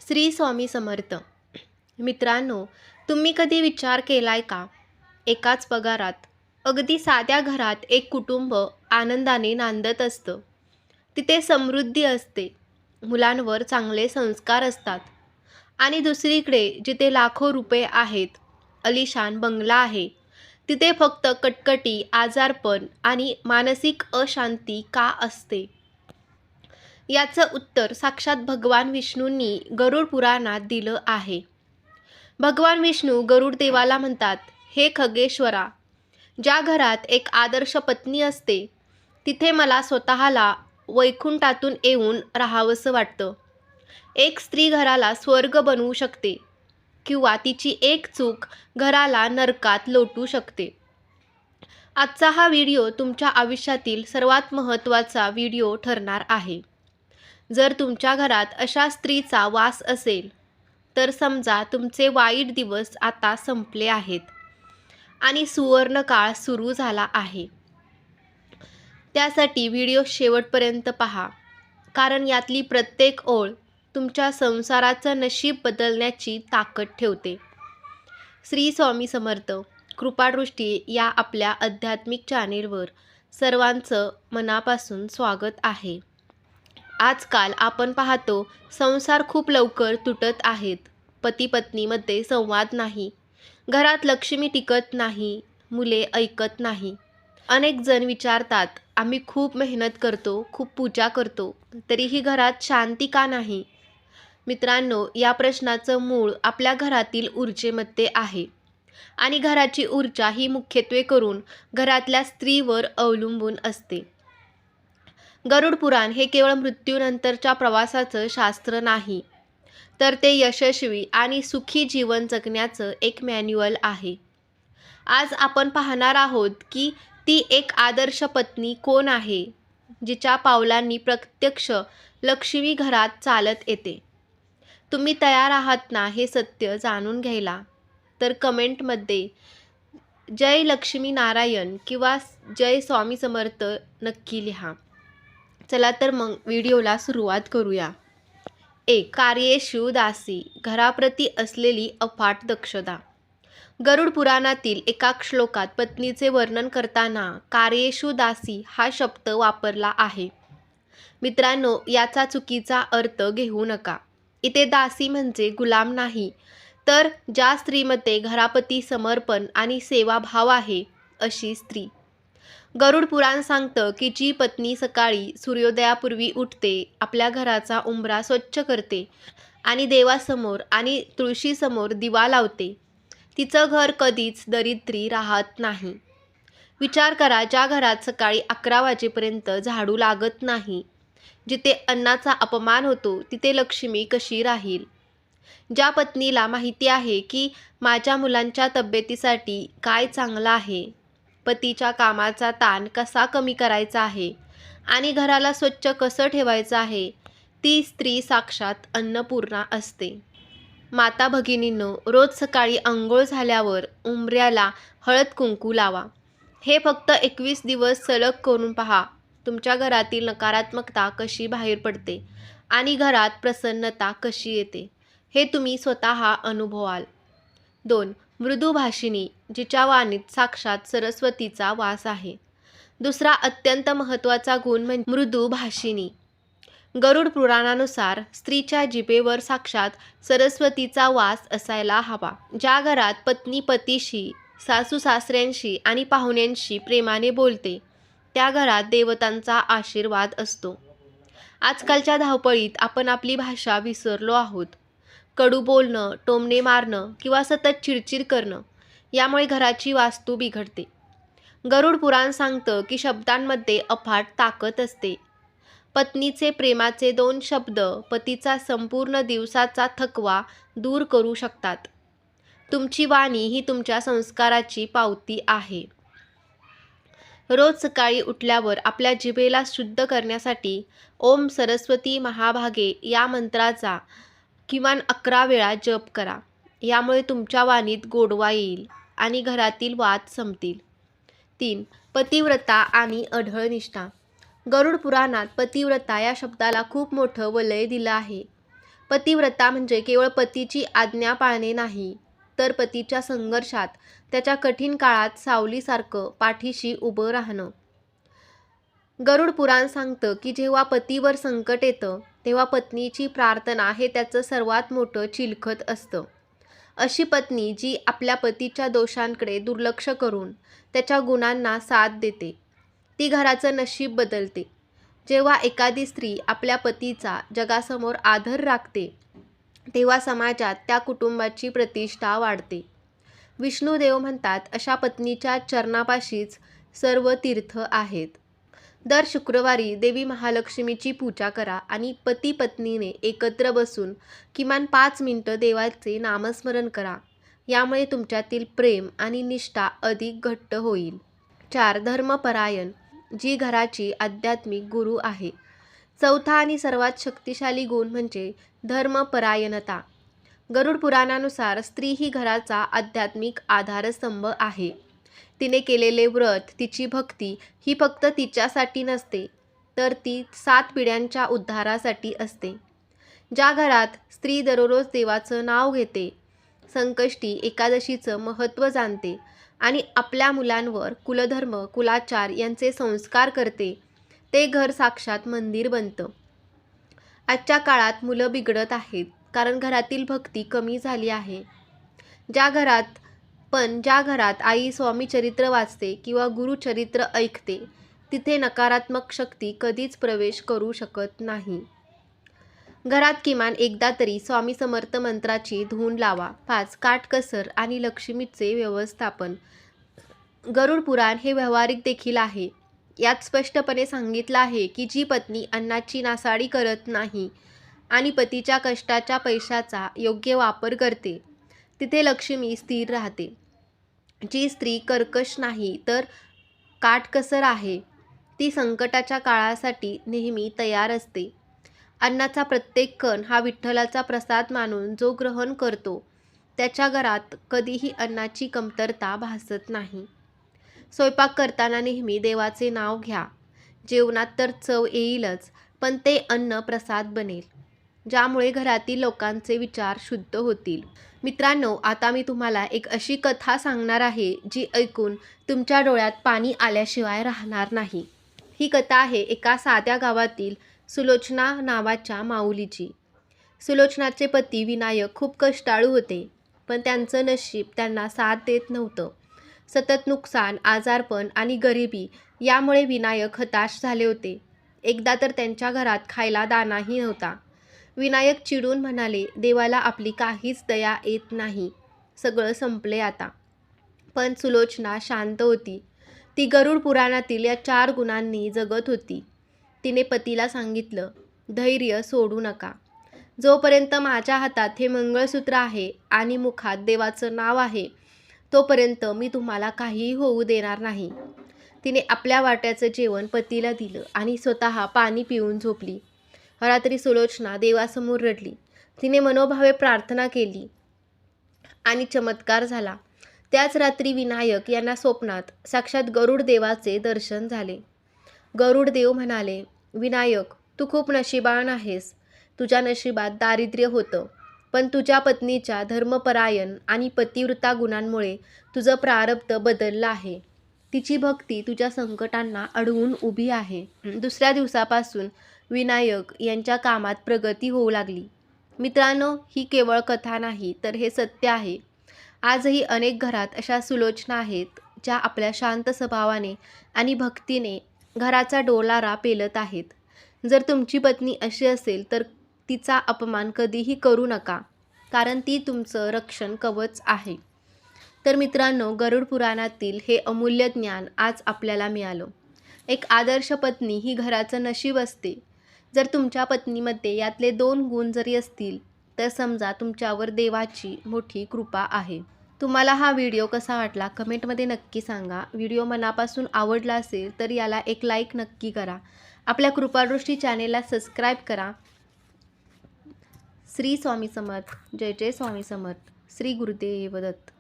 श्री स्वामी समर्थ. मित्रांनो, तुम्ही कधी विचार केलाय का? एकाच पगारात अगदी साध्या घरात एक कुटुंब आनंदाने नांदत असतं. तिथे समृद्धी असते, मुलांवर चांगले संस्कार असतात आणि दुसरीकडे जिथे लाखो रुपये आहेत, अलिशान बंगला आहे, तिथे फक्त कटकटी, आजारपण आणि मानसिक अशांती का असते? याचं उत्तर साक्षात भगवान विष्णूंनी गरुड पुराणात दिलं आहे. भगवान विष्णू गरुड देवाला म्हणतात, हे खगेश्वरा, ज्या घरात एक आदर्श पत्नी असते, तिथे मला स्वतःला वैकुंठातून येऊन राहावंसं वाटतं. एक स्त्री घराला स्वर्ग बनवू शकते किंवा तिची एक चूक घराला नरकात लोटू शकते. आजचा हा व्हिडिओ तुमच्या आयुष्यातील सर्वात महत्त्वाचा व्हिडिओ ठरणार आहे. जर तुमच्या घरात अशा स्त्रीचा वास असेल, तर समजा तुमचे वाईट दिवस आता संपले आहेत आणि सुवर्ण काळ सुरू झाला आहे. त्यासाठी व्हिडिओ शेवटपर्यंत पहा, कारण यातली प्रत्येक ओळ तुमच्या संसाराचं नशीब बदलण्याची ताकद ठेवते. श्री स्वामी समर्थ. कृपादृष्टी या आपल्या आध्यात्मिक चॅनेलवर सर्वांचं मनापासून स्वागत आहे. आजकाल आपण पाहतो, संसार खूप लवकर तुटत आहेत. पती पत्नीमध्ये संवाद नाही, घरात लक्ष्मी टिकत नाही, मुले ऐकत नाही. अनेक जण विचारतात, आम्ही खूप मेहनत करतो, खूप पूजा करतो, तरीही घरात शांती का नाही? मित्रांनो, या प्रश्नाचं मूळ आपल्या घरातील ऊर्जेमध्ये आहे आणि घराची ऊर्जा ही मुख्यत्वे करून घरातल्या स्त्रीवर अवलंबून असते. गरुड पुराण हे केवळ मृत्यूनंतरच्या प्रवासाचं शास्त्र नाही, तर ते यशस्वी आणि सुखी जीवन जगण्याचं एक मॅन्युअल आहे. आज आपण पाहणार आहोत की ती एक आदर्श पत्नी कोण आहे, जिच्या पावलांनी प्रत्यक्ष लक्ष्मी घरात चालत येते. तुम्ही तयार आहात ना हे सत्य जाणून घ्यायला? तर कमेंटमध्ये जय लक्ष्मी नारायण किंवा जय स्वामी समर्थ नक्की लिहा. चला तर मग व्हिडिओला सुरुवात करूया. 1. कार्येषु दासी. घराप्रती असलेली अफाट दक्षता. गरुड पुराणातील एका श्लोकात पत्नीचे वर्णन करताना कार्येषु दासी हा शब्द वापरला आहे. मित्रांनो, याचा चुकीचा अर्थ घेऊ नका. इथे दासी म्हणजे गुलाम नाही, तर ज्या स्त्रीमध्ये घराप्रती समर्पण आणि सेवाभाव आहे, अशी स्त्री. गरुड पुराण सांगतं की जी पत्नी सकाळी सूर्योदयापूर्वी उठते, आपल्या घराचा उंबरा स्वच्छ करते आणि देवासमोर आणि तुळशीसमोर दिवा लावते, तिचं घर कधीच दरिद्री राहत नाही. विचार करा, ज्या घरात सकाळी 11 वाजेपर्यंत झाडू लागत नाही, जिथे अन्नाचा अपमान होतो, तिथे लक्ष्मी कशी राहील? ज्या पत्नीला माहिती आहे की माझ्या मुलांच्या तब्येतीसाठी काय चांगलं आहे, पतीच्या कामाचा ताण कसा कमी करायचा आहे आणि घराला स्वच्छ कसं ठेवायचं आहे, ती स्त्री साक्षात अन्नपूर्णा असते. माता भगिनींनो, रोज सकाळी अंघोळ झाल्यावर उंबऱ्याला हळद कुंकू लावा. हे फक्त 21 दिवस सलग करून पहा. तुमच्या घरातील नकारात्मकता कशी बाहेर पडते आणि घरात प्रसन्नता कशी येते, हे तुम्ही स्वतः अनुभवाल. 2. मृदुभाषिणी. जिच्या वाणीत साक्षात सरस्वतीचा वास आहे. दुसरा अत्यंत महत्त्वाचा गुण म्हणजे मृदुभाषिणी. गरुड पुराणानुसार स्त्रीच्या जिभेवर साक्षात सरस्वतीचा वास असायला हवा. ज्या घरात पत्नी पतीशी, सासू सासऱ्यांशी आणि पाहुण्यांशी प्रेमाने बोलते, त्या घरात देवतांचा आशीर्वाद असतो. आजकालच्या धावपळीत आपण आपली भाषा विसरलो आहोत. कडू बोलणं, टोमणे मारणं किंवा सतत चिडचिड करणं, यामुळे घराची वास्तू बिघडते. गरुड पुराण सांगतं की शब्दांमध्ये अफाट ताकद असते. पत्नीचे प्रेमाचे 2 शब्द पतीचा संपूर्ण दिवसाचा थकवा दूर करू शकतात. तुमची वाणी ही तुमच्या संस्काराची पावती आहे. रोज सकाळी उठल्यावर आपल्या जिभेला शुद्ध करण्यासाठी ओम सरस्वती महाभागे या मंत्राचा किमान 11 वेळा जप करा. यामुळे तुमच्या वाणीत गोडवा येईल आणि घरातील वाद संपतील. 3. पतिव्रता आणि अढळ निष्ठा. गरुड पुराणात पतिव्रता या शब्दाला खूप मोठं वलय दिलं आहे. पतिव्रता म्हणजे केवळ पतीची आज्ञा पाळणे नाही, तर पतीच्या संघर्षात, त्याच्या कठीण काळात सावलीसारखं पाठीशी उभं राहणं. गरुड पुराण सांगतं की जेव्हा पतीवर संकट येतं, तेव्हा पत्नीची प्रार्थना हे त्याचं सर्वात मोठं चिलखत असतं. अशी पत्नी जी आपल्या पतीच्या दोषांकडे दुर्लक्ष करून त्याच्या गुणांना साथ देते, ती घराचं नशीब बदलते. जेव्हा एखादी स्त्री आपल्या पतीचा जगासमोर आदर राखते, तेव्हा समाजात त्या कुटुंबाची प्रतिष्ठा वाढते. विष्णुदेव म्हणतात, अशा पत्नीच्या चरणापाशीच सर्व तीर्थ आहेत. दर शुक्रवारी देवी महालक्ष्मीची पूजा करा आणि पती पत्नीने एकत्र बसून किमान 5 मिनिटं देवाचे नामस्मरण करा. यामुळे तुमच्यातील प्रेम आणि निष्ठा अधिक घट्ट होईल. 4. धर्मपरायण, जी घराची आध्यात्मिक गुरु आहे. चौथा आणि सर्वात शक्तिशाली गुण म्हणजे धर्मपरायणता. गरुड पुराणानुसार स्त्री ही घराचा आध्यात्मिक आधारस्तंभ आहे. तिने केलेले व्रत, तिची भक्ती ही फक्त तिच्यासाठी नसते, तर ती 7 पिढ्यांच्या उद्धारासाठी असते. ज्या घरात स्त्री दररोज देवाचं नाव घेते, संकष्टी एकादशीचं महत्त्व जाणते आणि आपल्या मुलांवर कुलधर्म, कुलाचार यांचे संस्कार करते, ते घर साक्षात मंदिर बनतं. आजच्या काळात मुलं बिघडत आहेत, कारण घरातील भक्ती कमी झाली आहे. ज्या घरात आई स्वामीचरित्र वाचते किंवा गुरुचरित्र ऐकते, तिथे नकारात्मक शक्ती कधीच प्रवेश करू शकत नाही. घरात किमान एकदा तरी स्वामी समर्थ मंत्राची धून लावा. 5. काटकसर आणि लक्ष्मीचे व्यवस्थापन. गरुड पुराण हे व्यावहारिक देखील आहे. यात स्पष्टपणे सांगितलं आहे की जी पत्नी अन्नाची नासाडी करत नाही आणि पतीच्या कष्टाच्या पैशाचा योग्य वापर करते, तिथे लक्ष्मी स्थिर राहते. जी स्त्री कर्कश नाही तर काटकसर आहे, ती संकटाच्या काळासाठी नेहमी तयार असते. अन्नाचा प्रत्येक कण हा विठ्ठलाचा प्रसाद मानून जो ग्रहण करतो, त्याच्या घरात कधीही अन्नाची कमतरता भासत नाही. स्वयंपाक करताना नेहमी देवाचे नाव घ्या. जेवणात तर चव येईलच, पण ते अन्न प्रसाद बनेल, ज्यामुळे घरातील लोकांचे विचार शुद्ध होतील. मित्रांनो, आता मी तुम्हाला एक अशी कथा सांगणार आहे, जी ऐकून तुमच्या डोळ्यात पाणी आल्याशिवाय राहणार नाही. ही कथा आहे एका साध्या गावातील सुलोचना नावाच्या माऊलीची. सुलोचनाचे पती विनायक खूप कष्टाळू होते, पण त्यांचं नशीब त्यांना साथ देत नव्हतं. सतत नुकसान, आजारपण आणि गरिबी यामुळे विनायक हताश झाले होते. एकदा तर त्यांच्या घरात खायला दाणाही नव्हता. विनायक चिडून म्हणाले, देवाला आपली काहीच दया येत नाही, सगळं संपले आता. पण सुलोचना शांत होती. ती गरुड पुराणातील या 4 गुणांनी जगत होती. तिने पतीला सांगितलं, धैर्य सोडू नका. जोपर्यंत माझ्या हातात हे मंगळसूत्र आहे आणि मुखात देवाचं नाव आहे, तोपर्यंत मी तुम्हाला काहीही होऊ देणार नाही. तिने आपल्या वाट्याचं जेवण पतीला दिलं आणि स्वतः पाणी पिऊन झोपली. रात्री सुलोचना देवासमोर रडली. तिने मनोभावे प्रार्थना केली आणि चमत्कार झाला. त्याच रात्री विनायक यांना स्वप्नात साक्षात गरुड देवाचे दर्शन झाले. गरुड देव म्हणाले, विनायक, तू खूप नशिबान आहेस. तुझ्या नशिबात दारिद्र्य होतं, पण तुझ्या पत्नीच्या धर्मपरायण आणि पतिव्रता गुणांमुळे तुझं प्रारब्ध बदललं आहे. तिची भक्ती तुझ्या संकटांना अडवून उभी आहे. दुसऱ्या दिवसापासून विनायक यांच्या कामात प्रगती होऊ लागली. मित्रांनो, ही केवळ कथा नाही, तर हे सत्य आहे. आजही अनेक घरात अशा सुलोचना आहेत, ज्या आपल्या शांत स्वभावाने आणि भक्तीने घराचा डोलारा पेलत आहेत. जर तुमची पत्नी अशी असेल, तर तिचा अपमान कधीही करू नका, कारण ती तुमचं रक्षण कवच आहे. तर मित्रांनो, गरुड पुराणातील हे अमूल्य ज्ञान आज आपल्याला मिळालं. एक आदर्श पत्नी ही घराचं नशीब असते. जर तुमच्या पत्नीमध्ये यातले 2 गुण जरी असतील, तर समजा तुमच्यावर देवाची मोठी कृपा आहे. तुम्हाला हा व्हिडिओ कसा वाटला कमेंटमध्ये नक्की सांगा. व्हिडिओ मनापासून आवडला असेल तर याला एक लाईक नक्की करा. आपल्या कृपादृष्टी चॅनेलला सबस्क्राईब करा. श्री स्वामी समर्थ. जय जय स्वामी समर्थ. श्री गुरुदेव दत्त.